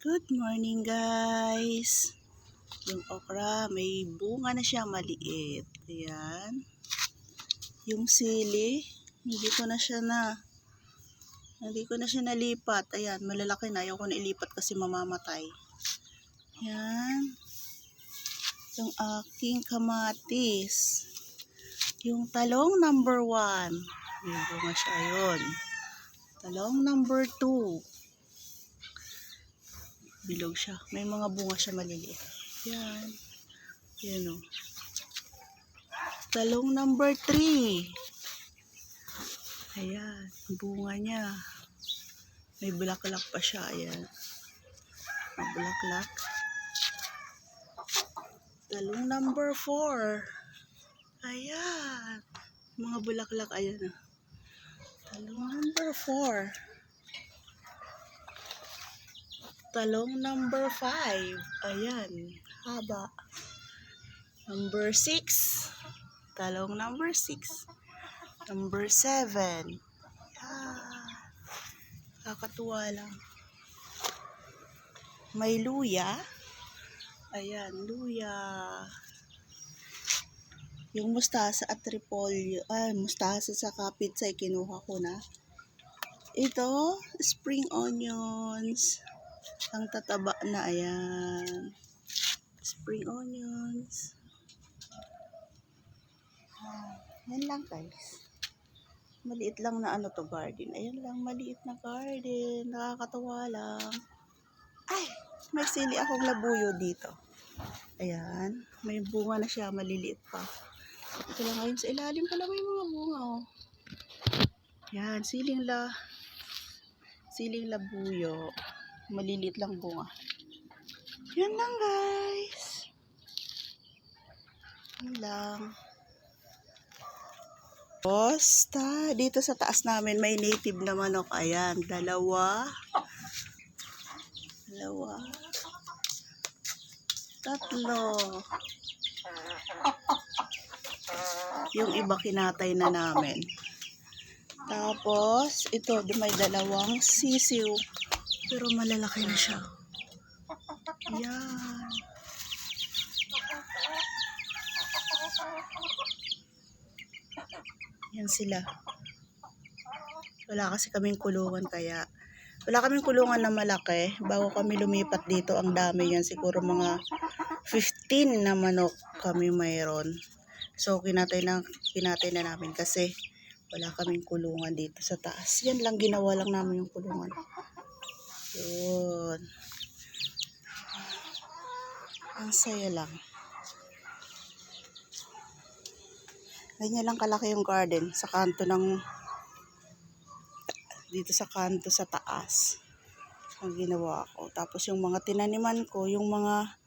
Good morning guys. Yung okra may bunga na siya maliit. Ayan. Yung sili, hindi ko na siya nalipat. Ayan, malalaki na. Ayaw ko na ilipat kasi mamamatay. Ayan. Yung aking kamatis. Yung talong number 1. May bunga siya yun. Talong number 2. Bilog siya. May mga bunga siya maliliit. Yan. Yan o. Talong number 3. Ayan. Bunga niya. May bulaklak pa siya. Ayan. May bulaklak. Talong number 4. Ayan. Mga bulaklak. Ayan o. Talong number 4. Talong number 5. Ayan. Haba. Number 6. Talong number 6. Number 7. Ayan. Kakatuwa lang. May luya. Ayan. Luya. Yung mustasa at repolyo. Mustasa sa kapitsay. Kinuha ko na. Ito. Spring onions. Ang tataba na, ayan. Spring onions. Yan lang guys. Maliit lang na to garden. Ayan lang, maliit na garden. Nakakatawa lang. Ay, may sili akong labuyo dito. Ayan, may bunga na siya, maliliit pa. Ito lang ngayon sa ilalim pala may mga bunga oh. Ayan, siling labuyo. Maliliit lang bunga. Yan lang guys. Yan lang. Basta, dito sa taas namin may native na manok. Ayan, dalawa. Tatlo. Yung iba kinatay na namin. Tapos, ito, may dalawang sisiw. Pero malalaki na siya. Ayan. Yan sila. Wala kasi kaming kulungan kaya. Wala kaming kulungan na malaki. Bago kami lumipat dito, ang dami yan. Siguro mga 15 na manok kami mayroon. So, kinatay na namin kasi wala kaming kulungan dito sa taas. Yan lang, ginawa lang namin yung kulungan. Yun. Ang saya lang. Ganyan lang kalaki yung garden sa kanto dito sa kanto sa taas. Ang ginawa ko. Tapos yung mga tinaniman ko, yung mga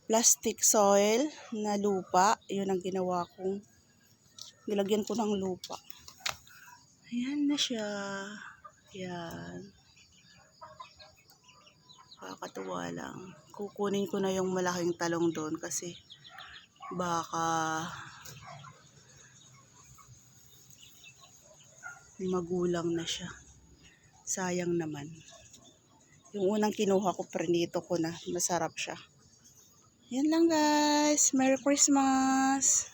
plastic soil na lupa, yun ang ginawa kong nilagyan ko ng lupa. Ayan na siya. Ayan. Kakatuwa lang. Kukunin ko na yung malaking talong doon kasi baka magulang na siya. Sayang naman. Yung unang kinuha ko, prinito ko na. Masarap siya. Yan lang guys. Merry Christmas!